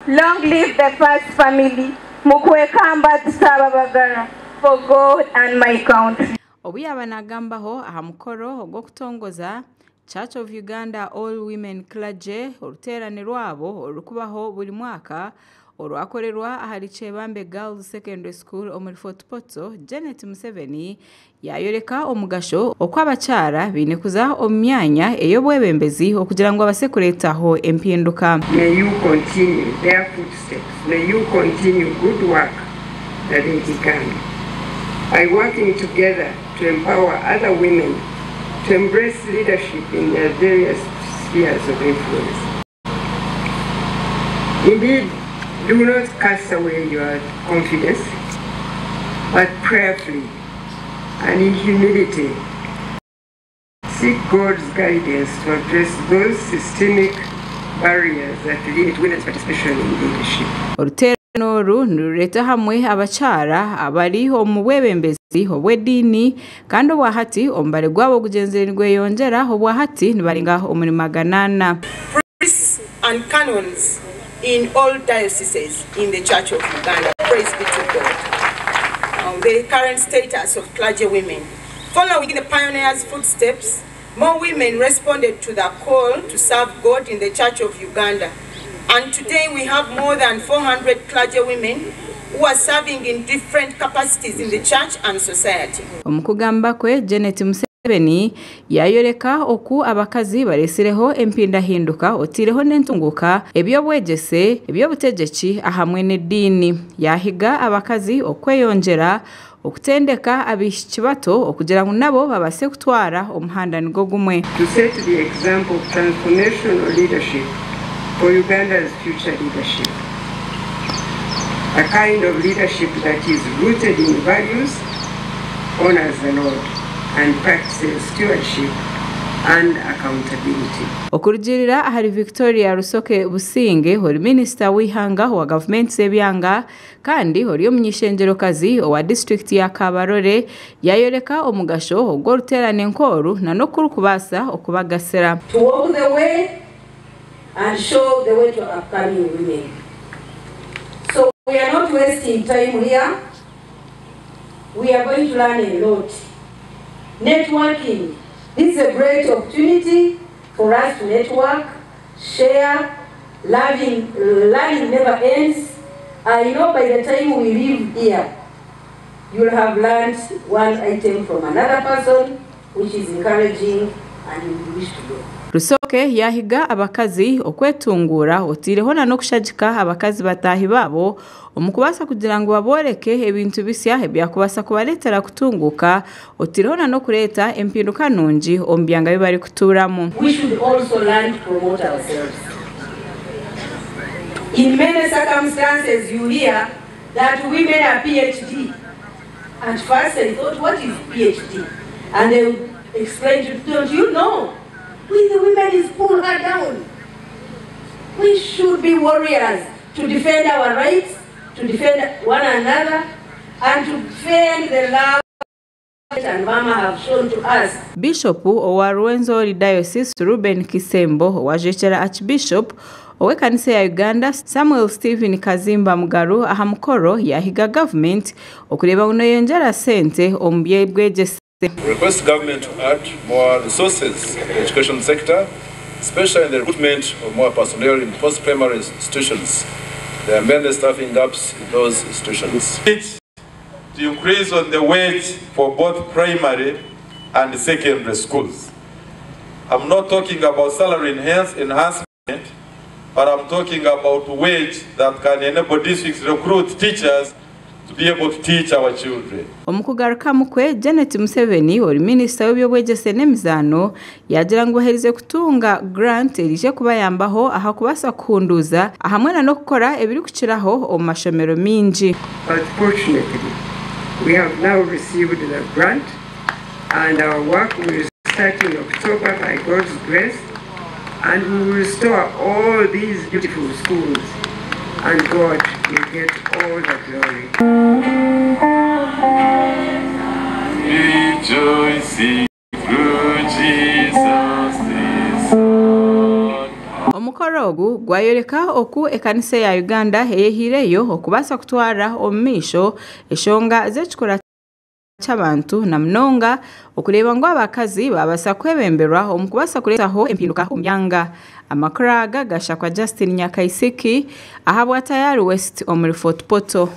Long live the first family. Mukwekamba tusababagara for God and my country. Obuyaba nagambaho aha mukoro ogw'okutongoza Church of Uganda All Women Clergy oruterane rwabo orukubaho buli mwaka orwakorerwa ahari Chebambe Girls Secondary School omuri Fort Portal. Janet Museveni yayoreka omugasho okw'abakyara bine kuza omu myanya ey'obwebembezi okugira ngu abase kuretaho empinduka. May you continue their footsteps. May you continue good work that they began by working together to empower other women to embrace leadership in their various spheres of influence. Indeed, do not cast away your confidence, but prayerfully and in humility seek God's guidance to address those systemic barriers that limit women's participation in leadership. Noru nureta hamwe abakyara abali omu bwebembezi obw'eddiini kandi obwahati ombale gwabo gugenzererwe yongera obwahati nibalinga omuri magana. Priests and canons in all dioceses in the Church of Uganda. Praise be to God. The current status of clergy women. Following the pioneers' footsteps, more women responded to the call to serve God in the Church of Uganda. And today we have more than 400 clergy women who are serving in different capacities in the church and society. Omukugamba kwe Janet Museveni yayoreka oku abakazi baresireho empinda hinduka otireho n'entunguka ebyobwegese ebyobutegeki ahamwe n'eddiini. Yahiga abakazi okweyonjera okutendeka abishiki bato okugira ngu nabo babase kutwara omuhanda nigo gumwe. To set the example of transformational leadership for Uganda's future leadership. A kind of leadership that is rooted in values, honors the Lord, and practices stewardship and accountability. Okurugirira ahari Victoria Rusoke Businge hori minister w'ihanga wa government sebyanga kandi hori omunyishengerokazi wa district ya Kabarore yayoreka omugasho ogwo ruterane nkoru na no kurukubasa okubagasera. To walk the way and show the way to upcoming women. So we are not wasting time here. We are going to learn a lot. Networking. This is a great opportunity for us to network, share, learning never ends. I know by the time we leave here, you'll have learned one item from another person, which is encouraging and you wish to go. Rusoke yahiga abakazi okwetungura otireho na no kushagika abakazi batahi babo omukubasa kugira ngo baboreke ebintu bisya ebyakubasa kubaletera kutunguka otireho na no kureta empinduka nungi ombyanga bibari kuturamu. We should also learn to promote ourselves. In many circumstances you hear that women are PhD. At first I thought, what is PhD? And they explained to me, don't you know? We the women is pull her down. We should be warriors to defend our rights, to defend one another, and to defend the love and Mama have shown to us. Bishop owa Rwenzori Diocese Ruben Kisembo wajechera Archbishop owe kanisa ya Uganda Samuel Stephen Kazimba Mugaru aha mukoro yahiga government okureba uno yongera sente ombye bwegese. Request government to add more resources in the education sector, especially in the recruitment of more personnel in post-primary institutions. There are many staffing gaps in those institutions. To increase on the wage for both primary and secondary schools. I'm not talking about salary enhancement, but I'm talking about wage that can enable districts to recruit teachers to be able to teach our children. Omukugaruka mukwe Janet Museveni ori minister w'ebyobwegese n'emizano yagira ngo herize kutunga grant erije kubayambaho aha kubasa kuhunduza ahamwe na no gukora ebiri kukiraho omu mashomero mingi. But fortunately, we have now received the grant and our work will start in October by God's grace, and we will restore all these beautiful schools and God will get all the glory. Rejoicing through Jesus the Son. omukoro ogu gwayoleka oku ekanisa ya Uganda eyehireyo okubasa kutwara omumisho eshonga z'ekikora cy'abantu na mnonga okureba ngo abakazi babasa kwebemberwa omukubasa kuretaho empinduka omyanga. Amakuru aga gashakwa Justin Nyakaisiki ahabwa Tayari West omuri Fort Portal.